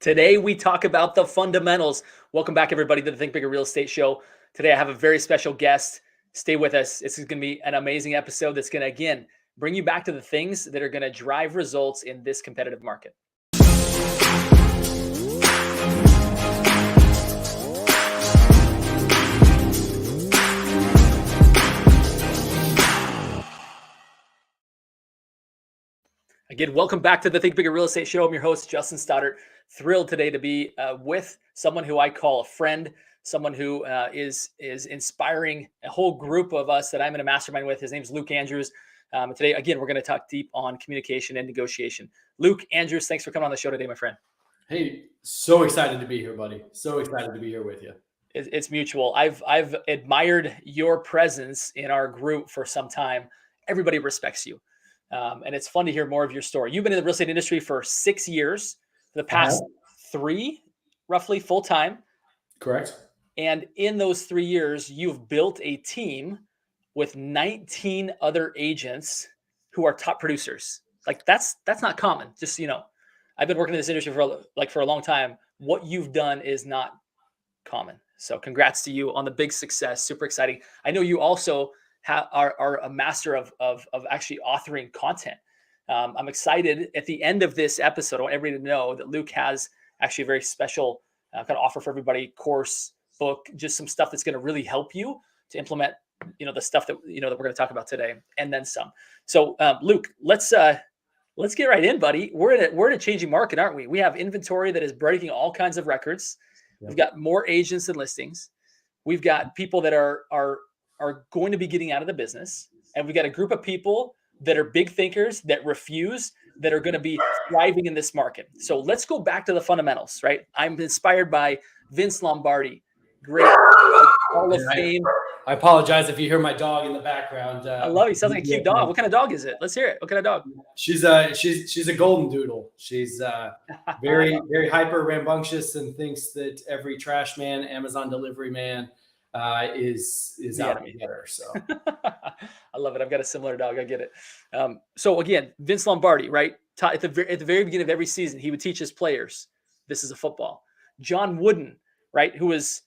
Today, we talk about the fundamentals. Welcome back, everybody, to the Think Bigger Real Estate Show. Today, I have a very special guest. Stay with us. This is going to be an amazing episode that's going to, again, bring you back to the things that are going to drive results in this competitive market. Again, welcome back to the Think Bigger Real Estate Show. I'm your host, Justin Stoddart. Thrilled today to be with someone who I call a friend, someone who is inspiring a whole group of us that I'm in a mastermind with. His name's Luke Andrews. Today, again, we're going to talk deep on communication and negotiation. Luke Andrews, thanks for coming on the show today, my friend. Hey, so excited to be here, buddy. So excited to be here with you. It's mutual. I've admired your presence in our group for some time. Everybody respects you. And it's fun to hear more of your story. You've been in the real estate industry for 6 years, for the past 3, roughly full time. Correct. And in those 3 years, you've built a team with 19 other agents who are top producers. Like that's not common. Just so you know, I've been working in this industry for a long time. What you've done is not common. So congrats to you on the big success. Super exciting. I know you also are a master of actually authoring content. I'm excited at the end of this episode. I want everybody to know that Luke has actually a very special kind of offer for everybody, course, book, just some stuff that's going to really help you to implement, the stuff that, that we're going to talk about today, and then some. So Luke, let's get right in, buddy. We're in a changing market, aren't we? We have inventory that is breaking all kinds of records. Yep. We've got more agents than listings. We've got people that are going to be getting out of the business. And we've got a group of people that are big thinkers that refuse, that are going to be thriving in this market. So let's go back to the fundamentals, right? I'm inspired by Vince Lombardi, great Hall of Fame. I apologize if you hear my dog in the background. I love it. He sounds like a cute dog. What kind of dog is it? Let's hear it. What kind of dog? She's a golden doodle. She's very, very hyper rambunctious and thinks that every trash man, Amazon delivery man, is out to get her. So I love it. I've got a similar dog. I get it. So again, Vince Lombardi, right? At the very beginning of every season, he would teach his players, this is a football. John Wooden, right? Who was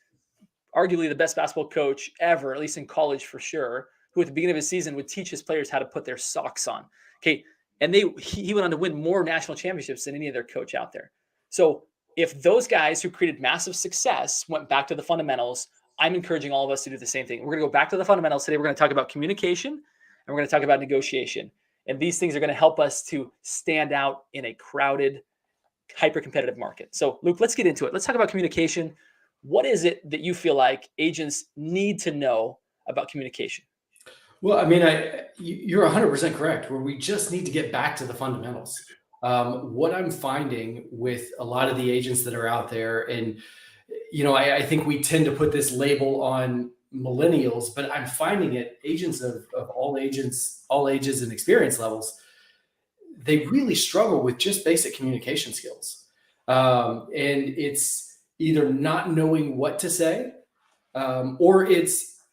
arguably the best basketball coach ever, at least in college for sure, who at the beginning of his season would teach his players how to put their socks on. Okay. And he went on to win more national championships than any other coach out there. So if those guys who created massive success went back to the fundamentals, I'm encouraging all of us to do the same thing. We're going to go back to the fundamentals today. We're going to talk about communication and we're going to talk about negotiation. And these things are going to help us to stand out in a crowded, hyper-competitive market. So Luke, let's get into it. Let's talk about communication. What is it that you feel like agents need to know about communication? Well, I mean, you're 100% correct, where we just need to get back to the fundamentals. What I'm finding with a lot of the agents that are out there, and I think we tend to put this label on millennials, but I'm finding it agents of all ages and experience levels, they really struggle with just basic communication skills. And it's either not knowing what to say, or it's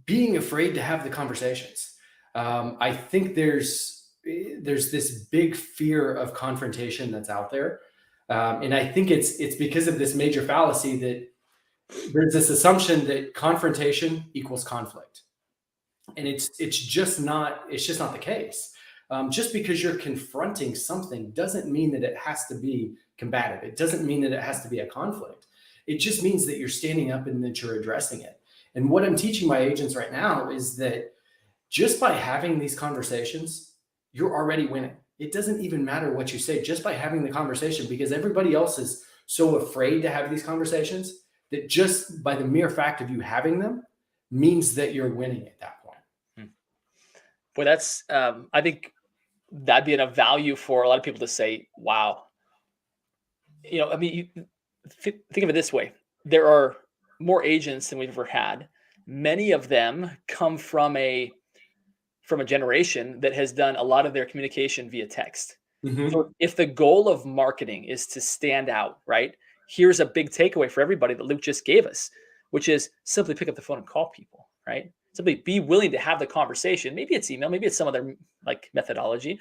being afraid to have the conversations. I think there's this big fear of confrontation that's out there. And I think it's because of this major fallacy that there's this assumption that confrontation equals conflict. And it's just not the case. Just because you're confronting something doesn't mean that it has to be combative. It doesn't mean that it has to be a conflict. It just means that you're standing up and that you're addressing it. And what I'm teaching my agents right now is that just by having these conversations, you're already winning. It doesn't even matter what you say, just by having the conversation, because everybody else is so afraid to have these conversations that just by the mere fact of you having them means that you're winning at that point. Boy, that's, I think that'd be a value for a lot of people to say, wow. I mean, think of it this way. There are more agents than we've ever had. Many of them come from a generation that has done a lot of their communication via text. Mm-hmm. So if the goal of marketing is to stand out, right? Here's a big takeaway for everybody that Luke just gave us, which is simply pick up the phone and call people, right? Simply be willing to have the conversation. Maybe it's email, maybe it's some other like methodology,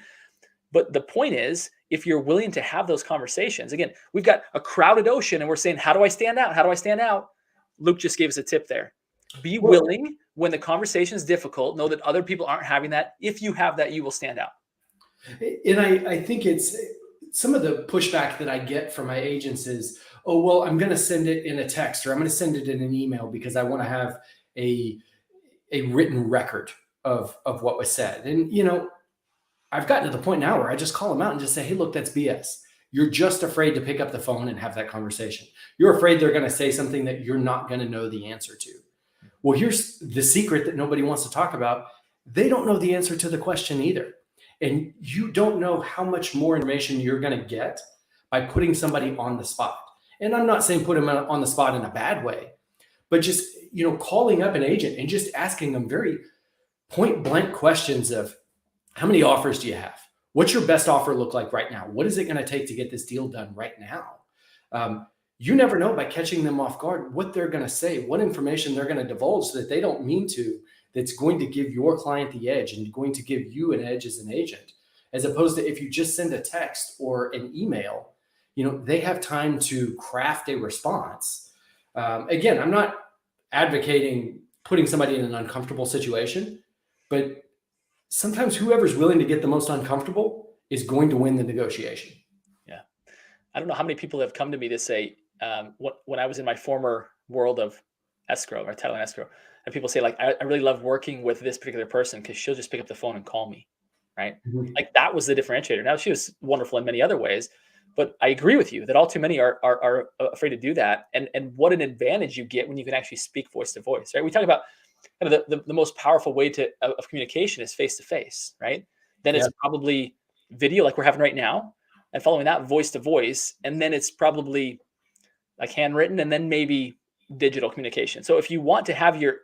But the point is, if you're willing to have those conversations, again, we've got a crowded ocean and we're saying, how do I stand out? How do I stand out? Luke just gave us a tip there. Be willing when the conversation is difficult. Know that other people aren't having that. If you have that, you will stand out. And I think it's some of the pushback that I get from my agents is, oh, well, I'm going to send it in a text or I'm going to send it in an email because I want to have a written record of what was said. And, I've gotten to the point now where I just call them out and just say, hey, look, that's BS. You're just afraid to pick up the phone and have that conversation. You're afraid they're going to say something that you're not going to know the answer to. Well, here's the secret that nobody wants to talk about. They don't know the answer to the question either. And you don't know how much more information you're going to get by putting somebody on the spot. And I'm not saying put them on the spot in a bad way, but just, calling up an agent and just asking them very point blank questions of, how many offers do you have? What's your best offer look like right now? What is it going to take to get this deal done right now? You never know by catching them off guard what they're going to say, what information they're going to divulge that they don't mean to, that's going to give your client the edge and going to give you an edge as an agent, as opposed to if you just send a text or an email, they have time to craft a response. Again, I'm not advocating putting somebody in an uncomfortable situation, but sometimes whoever's willing to get the most uncomfortable is going to win the negotiation. Yeah. I don't know how many people have come to me to say, when I was in my former world of escrow or title and escrow, and people say like, I really love working with this particular person because she'll just pick up the phone and call me. Right. Mm-hmm. Like that was the differentiator. Now she was wonderful in many other ways, but I agree with you that all too many are afraid to do that. And what an advantage you get when you can actually speak voice to voice, right? We talk about kind of the most powerful way of communication is face to face, right? Then it's probably video like we're having right now, and following that voice to voice, and then it's probably like handwritten, and then maybe digital communication. So if you want to have your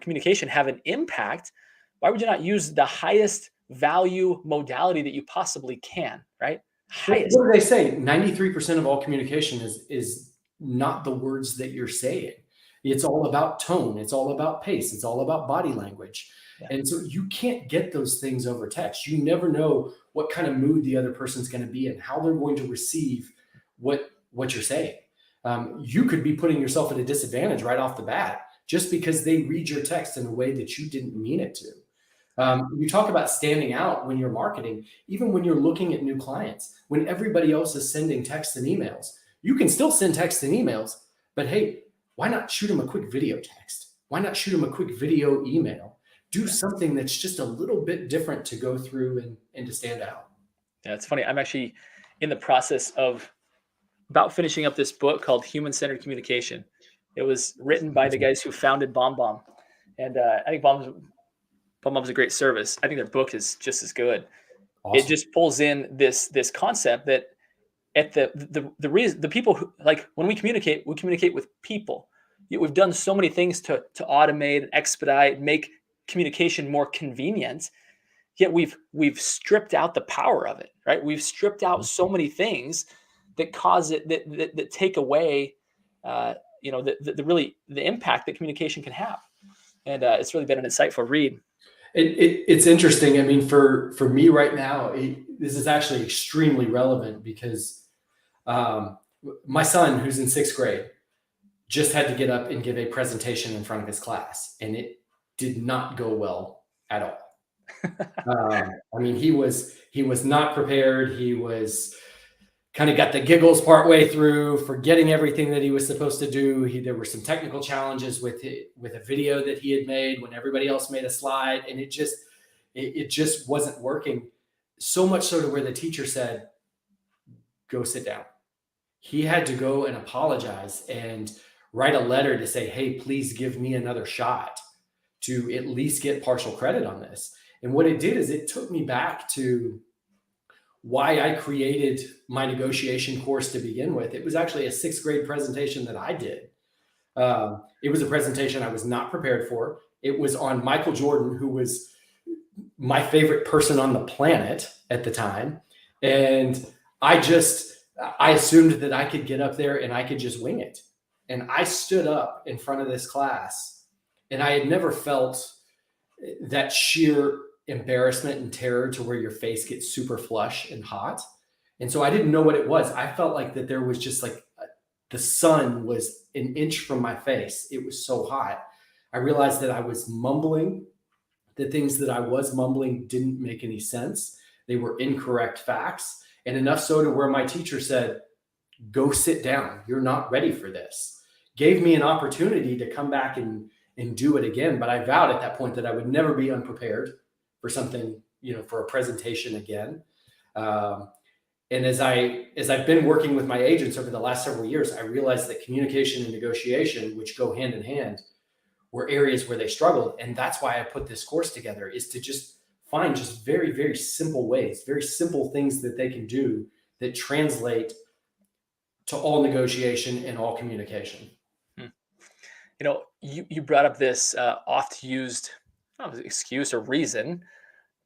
communication have an impact, why would you not use the highest value modality that you possibly can, right? Highest. What do they say? 93% of all communication is not the words that you're saying. It's all about tone. It's all about pace. It's all about body language. Yeah. And so you can't get those things over text. You never know what kind of mood the other person's going to be in, how they're going to receive what you're saying. You could be putting yourself at a disadvantage right off the bat just because they read your text in a way that you didn't mean it to. You talk about standing out when you're marketing, even when you're looking at new clients, when everybody else is sending texts and emails, you can still send texts and emails, but hey, why not shoot them a quick video text? Why not shoot them a quick video email? Do something that's just a little bit different to go through and to stand out. Yeah, it's funny. I'm actually in the process of about finishing up this book called Human-Centered Communication. It was written by the guys who founded BombBomb. And I think BombBomb's a great service. I think their book is just as good. Awesome. It just pulls in this concept that at the reason the people who, like when we communicate with people. We've done so many things to automate and expedite, make communication more convenient. Yet we've stripped out the power of it, right? We've stripped out so many things that cause it that take away, the impact that communication can have. And it's really been an insightful read. It's interesting. I mean, for me right now, this is actually extremely relevant because my son, who's in 6th grade, just had to get up and give a presentation in front of his class, and it did not go well at all. I mean, he was not prepared. He was kind of got the giggles partway through, forgetting everything that he was supposed to do. There were some technical challenges with a video that he had made when everybody else made a slide, and it just wasn't working. So much so to where the teacher said, "Go sit down." He had to go and apologize and write a letter to say, "Hey, please give me another shot to at least get partial credit on this." And what it did is it took me back to why I created my negotiation course to begin with. It was actually a 6th grade presentation that I did. It was a presentation I was not prepared for. It was on Michael Jordan, who was my favorite person on the planet at the time. And I assumed that I could get up there and I could just wing it. And I stood up in front of this class, and I had never felt that sheer embarrassment and terror to where your face gets super flush and hot. And so I didn't know what it was. I felt like that there was just like the sun was an inch from my face. It was so hot. I realized that I was mumbling. The things that I was mumbling didn't make any sense. They were incorrect facts. And enough so to where my teacher said, go sit down. You're not ready for this. Gave me an opportunity to come back and do it again. But I vowed at that point that I would never be unprepared for something, for a presentation again. And as I've been working with my agents over the last several years, I realized that communication and negotiation, which go hand in hand, were areas where they struggled. And that's why I put this course together, is to just find just very, very simple ways, very simple things that they can do that translate to all negotiation and all communication. You brought up this oft used excuse or reason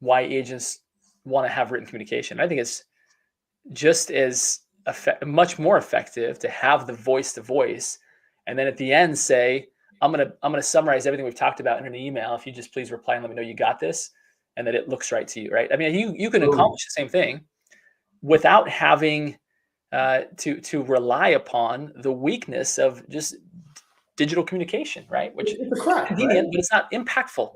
why agents want to have written communication. I think it's just as much more effective to have the voice to voice, and then at the end say, I'm gonna summarize everything we've talked about in an email. If you just please reply and let me know you got this, and that it looks right to you, right? I mean, you can accomplish the same thing without having to rely upon the weakness of just digital communication, right? Which is convenient, but it's not impactful.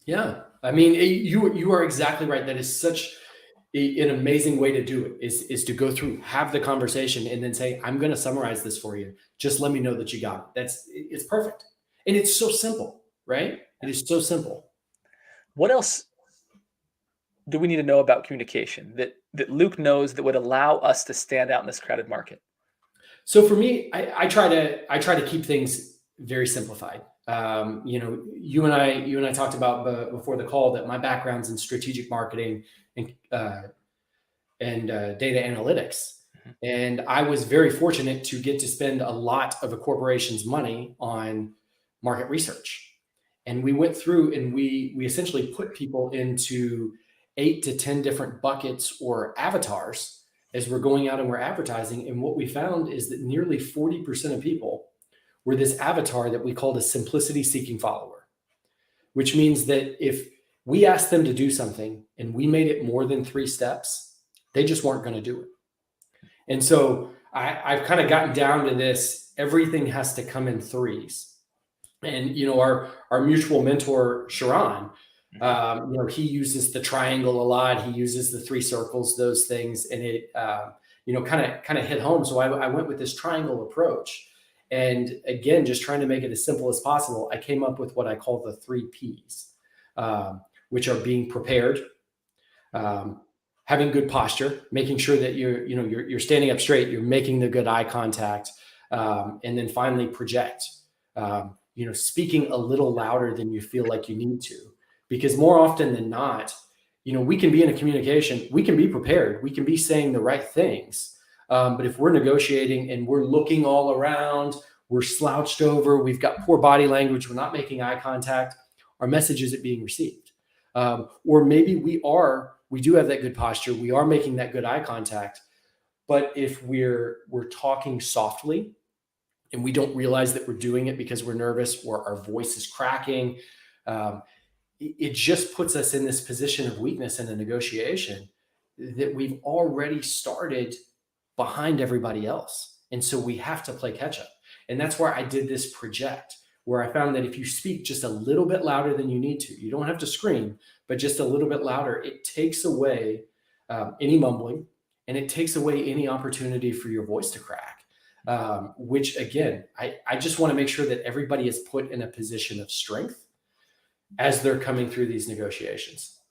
Yeah, I mean, you are exactly right. That is such an amazing way to do it, is to go through, have the conversation, and then say, I'm going to summarize this for you. Just let me know that you got it. It's perfect. And it's so simple, right? It is so simple. What else do we need to know about communication that Luke knows that would allow us to stand out in this crowded market? So for me, I try to keep things very simplified. You and I talked about before the call that my background's in strategic marketing and data analytics. And I was very fortunate to get to spend a lot of a corporation's money on market research. And we went through and we essentially put people into 8 to 10 different buckets or avatars as we're going out and we're advertising. And what we found is that nearly 40% of people were this avatar that we called a simplicity seeking follower, which means that if we asked them to do something and we made it more than 3 steps, they just weren't going to do it. And so I've kind of gotten down to this, everything has to come in threes. And, our mutual mentor, Sharon, he uses the triangle a lot. He uses the 3 circles, those things. And it, kind of hit home. So I went with this triangle approach. And again, just trying to make it as simple as possible, I came up with what I call the 3 Ps, which are being prepared, having good posture, making sure that you're standing up straight, you're making the good eye contact, and then finally project, speaking a little louder than you feel like you need to, because more often than not, we can be in a communication, we can be prepared, we can be saying the right things. But if we're negotiating and we're looking all around, we're slouched over, we've got poor body language, we're not making eye contact, our message isn't being received. Or maybe we do have that good posture, we are making that good eye contact, but if we're talking softly and we don't realize that we're doing it because we're nervous or our voice is cracking, it just puts us in this position of weakness in a negotiation that we've already started behind everybody else. And so we have to play catch up. And that's where I did this project, where I found that if you speak just a little bit louder than you need to, you don't have to scream, but just a little bit louder, it takes away any mumbling, and it takes away any opportunity for your voice to crack, which again, I just want to make sure that everybody is put in a position of strength as they're coming through these negotiations.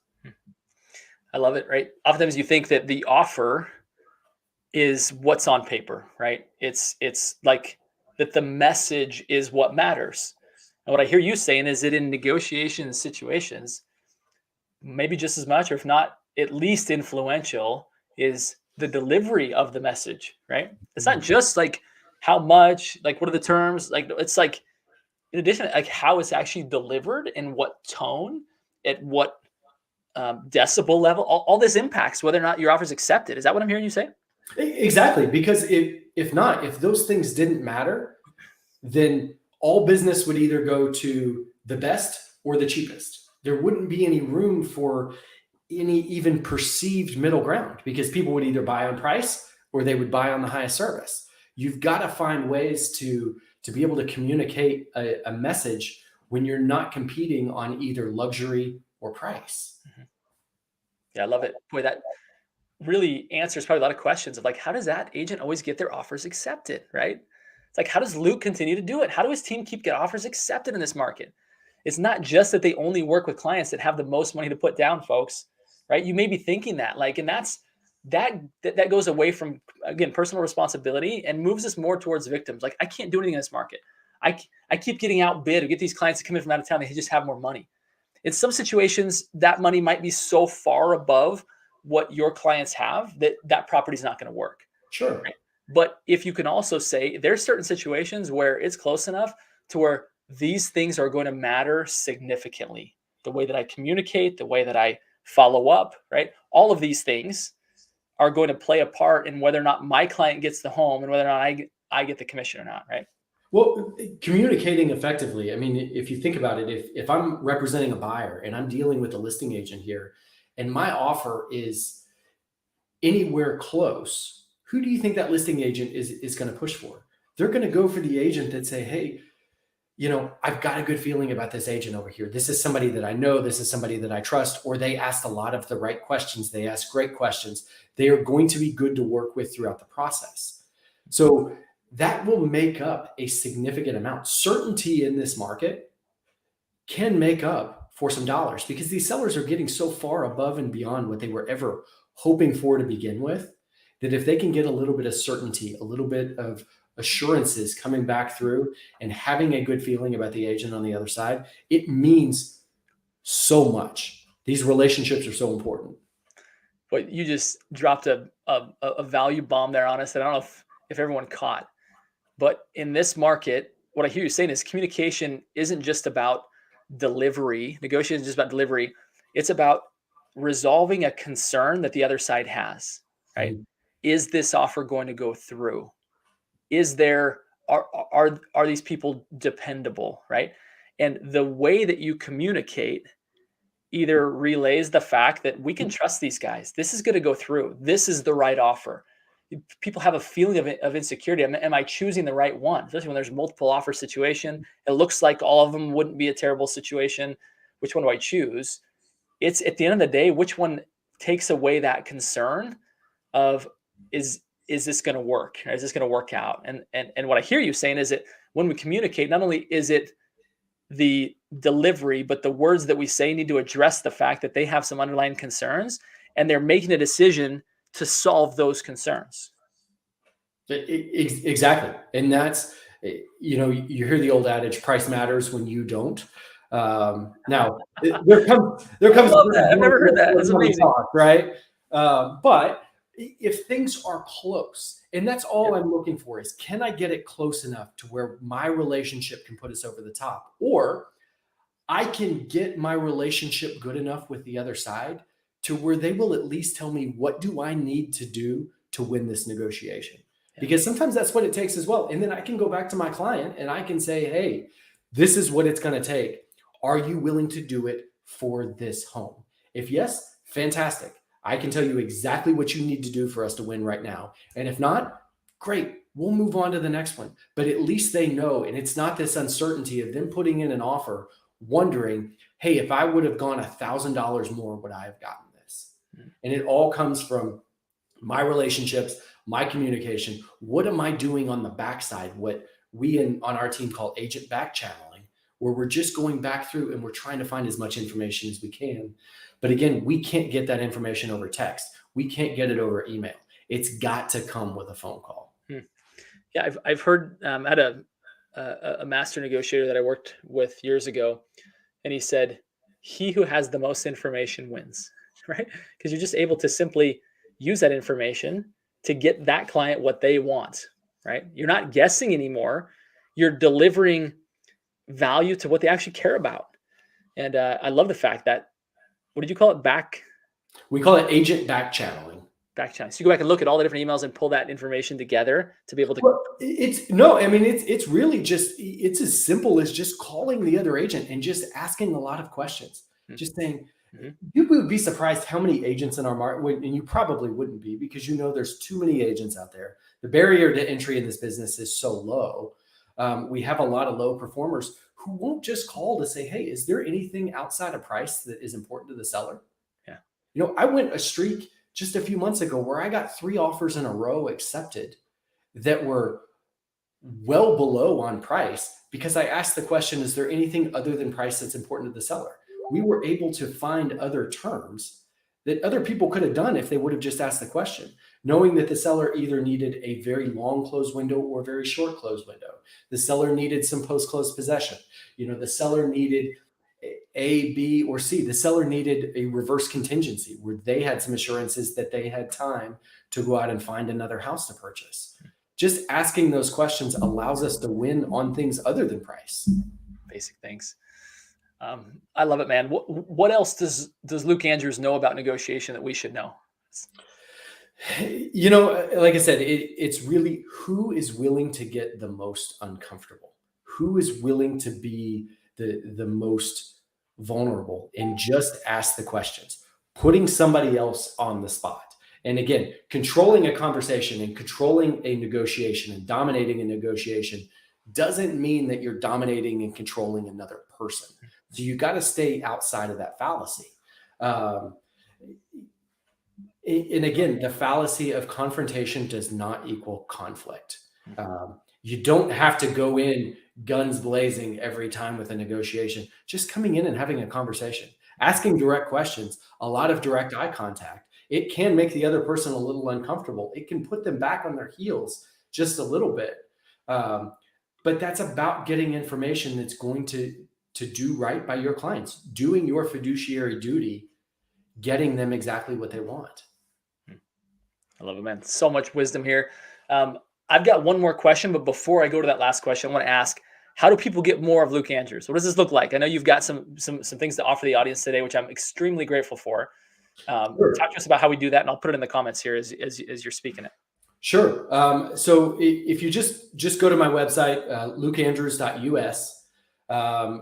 I love it, right? Oftentimes you think that the offer is what's on paper, right? It's like that the message is what matters. And what I hear you saying is that in negotiation situations, maybe just as much, or if not at least influential, is the delivery of the message, right? It's not just like how much, like what are the terms, like it's like, in addition, like how it's actually delivered and what tone, at what decibel level, all this impacts whether or not your offer is accepted. Is that what I'm hearing you say? Exactly. Because if those things didn't matter, then all business would either go to the best or the cheapest. there wouldn't be any room for any even perceived middle ground, because people would either buy on price or they would buy on the highest service. You've got to find ways to be able to communicate a message when you're not competing on either luxury or price. Yeah, I love it. Boy, that really answers probably a lot of questions of like, how does that agent always get their offers accepted, right? It's like, how does Luke continue to do it? How do his team keep get offers accepted in this market? It's not just that they only work with clients that have the most money to put down, folks, right? You may be thinking that, like, and that goes away from, again, personal responsibility and moves us more towards victims. Like, I can't do anything in this market. I keep getting outbid or get these clients to come in from out of town. They just have more money. In some situations, that money might be so far above what your clients have that property is not going to work. Sure. Right? But if you can also say there's certain situations where it's close enough to where these things are going to matter significantly. The way that I communicate, the way that I follow up, right? All of these things are going to play a part in whether or not my client gets the home and whether or not I get the commission or not, right? Well, communicating effectively. I mean, if you think about it, if I'm representing a buyer and I'm dealing with a listing agent here, and my offer is anywhere close, who do you think that listing agent is going to push for? They're going to go for the agent that say, hey, I've got a good feeling about this agent over here. This is somebody that I know. This is somebody that I trust. Or they asked a lot of the right questions. They asked great questions. They are going to be good to work with throughout the process. So that will make up a significant amount. Certainty in this market can make up for some dollars, because these sellers are getting so far above and beyond what they were ever hoping for to begin with, that if they can get a little bit of certainty, a little bit of assurances coming back through and having a good feeling about the agent on the other side, it means so much. These relationships are so important. But you just dropped a value bomb there on us that I don't know if everyone caught. But in this market, what I hear you saying is communication isn't just about delivery. Negotiation is just about delivery. It's about resolving a concern that the other side has, right? Mm-hmm. Is this offer going to go through? Are these people dependable, right? And the way that you communicate either relays the fact that we can trust these guys. This is going to go through. This is the right offer. People have a feeling of insecurity. Am I choosing the right one? Especially when there's multiple offer situation. It looks like all of them wouldn't be a terrible situation. Which one do I choose? It's at the end of the day, which one takes away that concern of is this going to work? Is this going to work out? And what I hear you saying is that when we communicate, not only is it the delivery, but the words that we say need to address the fact that they have some underlying concerns and they're making a decision to solve those concerns. Exactly. And that's, you hear the old adage, price matters when you don't. Now there comes, I love that. I've never heard that. That's amazing. Talk, right? But if things are close, and that's all I'm looking for is, can I get it close enough to where my relationship can put us over the top, or I can get my relationship good enough with the other side to where they will at least tell me, what do I need to do to win this negotiation? Because sometimes that's what it takes as well. And then I can go back to my client and I can say, hey, this is what it's going to take. Are you willing to do it for this home? If yes, fantastic. I can tell you exactly what you need to do for us to win right now. And if not, great, we'll move on to the next one. But at least they know, and it's not this uncertainty of them putting in an offer, wondering, hey, if I would have gone $1,000 more, would I have gotten this? And it all comes from my relationships, my communication. What am I doing on the backside? What we on our team call agent back channeling, where we're just going back through and we're trying to find as much information as we can. But again, we can't get that information over text. We can't get it over email. It's got to come with a phone call. Yeah, I've heard. I had a master negotiator that I worked with years ago, and he said, "He who has the most information wins." Right? Because you're just able to simply use that information to get that client what they want. Right? You're not guessing anymore. You're delivering value to what they actually care about. And I love the fact that, what did you call it? We call it agent back channeling. Back channeling. So you go back and look at all the different emails and pull that information together to be able to. Well, it's really just, it's as simple as just calling the other agent and just asking a lot of questions. just saying, Mm-hmm. you would be surprised how many agents in our market, and you probably wouldn't be, because there's too many agents out there. The barrier to entry in this business is so low. We have a lot of low performers who won't just call to say, hey, is there anything outside of price that is important to the seller? Yeah. I went a streak just a few months ago where I got 3 offers in a row accepted that were well below on price, because I asked the question, is there anything other than price that's important to the seller? We were able to find other terms that other people could have done if they would have just asked the question, knowing that the seller either needed a very long close window or a very short close window. The seller needed some post-close possession. The seller needed A, B, or C. The seller needed a reverse contingency where they had some assurances that they had time to go out and find another house to purchase. Just asking those questions allows us to win on things other than price. Basic things. I love it, man. What else does Luke Andrews know about negotiation that we should know? Like I said, it's really who is willing to get the most uncomfortable, who is willing to be the most vulnerable, and just ask the questions, putting somebody else on the spot. And again, controlling a conversation and controlling a negotiation and dominating a negotiation doesn't mean that you're dominating and controlling another person. So you got to stay outside of that fallacy. And again, the fallacy of confrontation does not equal conflict. You don't have to go in guns blazing every time with a negotiation. Just coming in and having a conversation, asking direct questions, a lot of direct eye contact. It can make the other person a little uncomfortable. It can put them back on their heels just a little bit. But that's about getting information that's going to do right by your clients, doing your fiduciary duty, getting them exactly what they want. I love it, man. So much wisdom here. I've got one more question, but before I go to that last question, I want to ask, how do people get more of Luke Andrews? What does this look like? I know you've got some things to offer the audience today, which I'm extremely grateful for. Sure. Talk to us about how we do that, and I'll put it in the comments here as you're speaking it. Sure. So if you just go to my website, lukeandrews.us,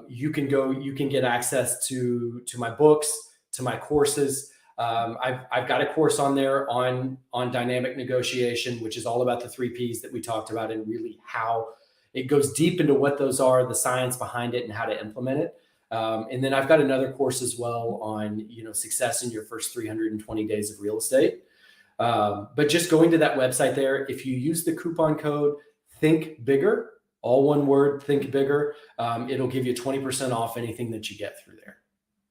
you can get access to my books, to my courses. I've got a course on there on dynamic negotiation, which is all about the 3 Ps that we talked about, and really how it goes deep into what those are, the science behind it, and how to implement it. And then I've got another course as well on, success in your first 320 days of real estate. But just going to that website there, if you use the coupon code Think Bigger, all one word, Think Bigger, it'll give you 20% off anything that you get through there.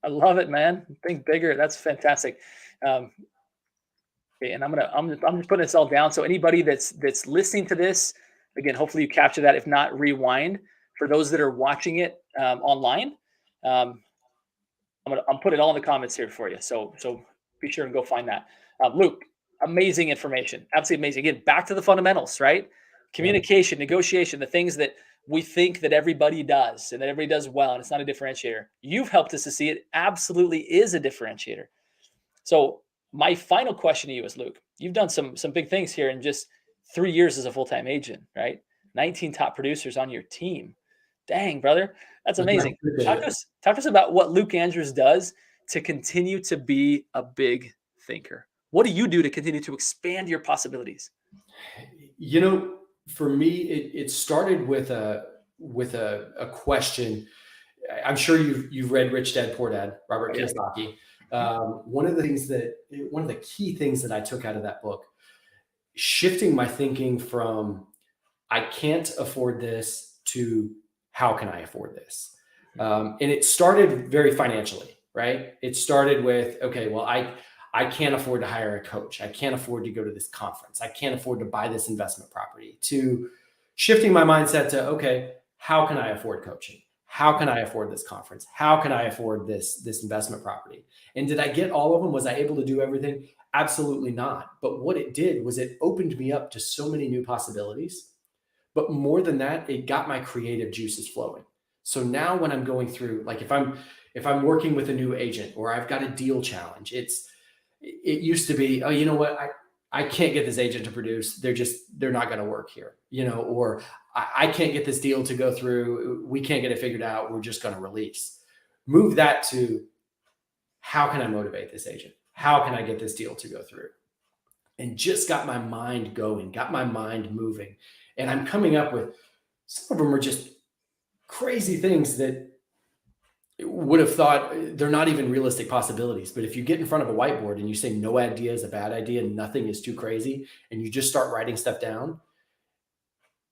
I love it, man. Think bigger. That's fantastic. Okay, and I'm just putting this all down. So anybody that's listening to this, again, hopefully you capture that. If not, rewind. For those that are watching it online, I'm putting it all in the comments here for you. So be sure and go find that. Luke, amazing information. Absolutely amazing. Again, back to the fundamentals, right? Communication, negotiation, the things that we think that everybody does and that everybody does well, and it's not a differentiator. You've helped us to see it absolutely is a differentiator. So my final question to you is, Luke, you've done some big things here in just 3 years as a full-time agent, right? 19 top producers on your team. Dang, brother. That's amazing. Talk to us about what Luke Andrews does to continue to be a big thinker. What do you do to continue to expand your possibilities? For me, it started with a question. I'm sure you've read Rich Dad Poor Dad, Robert Kiyosaki. One of the key things that I took out of that book, shifting my thinking from I can't afford this to how can I afford this? And it started very financially, right? It started with, okay, well, I can't afford to hire a coach. I can't afford to go to this conference. I can't afford to buy this investment property. To shifting my mindset to, okay, how can I afford coaching? How can I afford this conference? How can I afford this investment property? And did I get all of them? Was I able to do everything? Absolutely not. But what it did was it opened me up to so many new possibilities. But more than that, it got my creative juices flowing. So now when I'm going through, like if I'm working with a new agent or I've got a deal challenge, it used to be, oh, you know what? I can't get this agent to produce. They're not going to work here, or I can't get this deal to go through. We can't get it figured out. We're just going to release. Move that to, how can I motivate this agent? How can I get this deal to go through? And just got my mind going, got my mind moving. And I'm coming up with, some of them are just crazy things that would have thought they're not even realistic possibilities. But if you get in front of a whiteboard and you say no idea is a bad idea, nothing is too crazy, and you just start writing stuff down,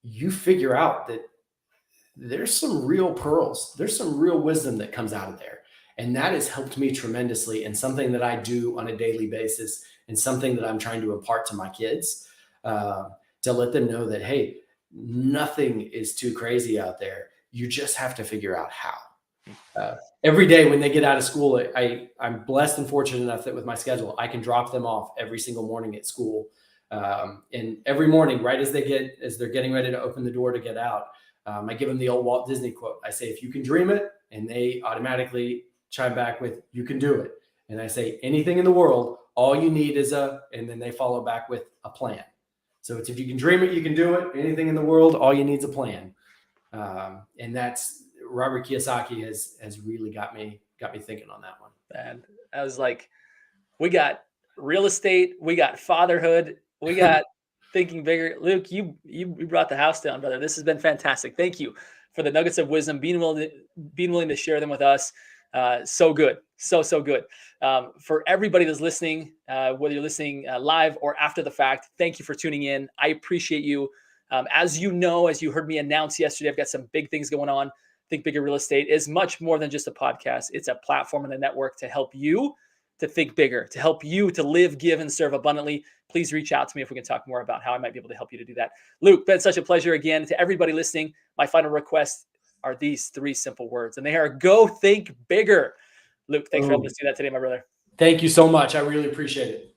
you figure out that there's some real pearls. There's some real wisdom that comes out of there. And that has helped me tremendously, and something that I do on a daily basis, and something that I'm trying to impart to my kids, to let them know that, hey, nothing is too crazy out there. You just have to figure out how. Every day when they get out of school, I'm blessed and fortunate enough that with my schedule, I can drop them off every single morning at school. And every morning, right as they're getting ready to open the door to get out, I give them the old Walt Disney quote. I say, if you can dream it, and they automatically chime back with, you can do it. And I say, anything in the world, all you need is and then they follow back with a plan. So it's, if you can dream it, you can do it. Anything in the world, all you need is a plan. And that's, Robert Kiyosaki has really got me thinking on that one. And I was like, we got real estate, we got fatherhood, we got thinking bigger. Luke, you brought the house down, brother. This has been fantastic. Thank you for the nuggets of wisdom, being willing to share them with us. So good. So good. For everybody that's listening, whether you're listening live or after the fact, thank you for tuning in. I appreciate you. As you know, as you heard me announce yesterday, I've got some big things going on. Think Bigger Real Estate is much more than just a podcast. It's a platform and a network to help you to think bigger, to help you to live, give, and serve abundantly. Please reach out to me if we can talk more about how I might be able to help you to do that. Luke, been such a pleasure again. To everybody listening, my final request are these 3 simple words, and they are go think bigger. Luke, thanks for helping us do that today, my brother. Thank you so much. I really appreciate it.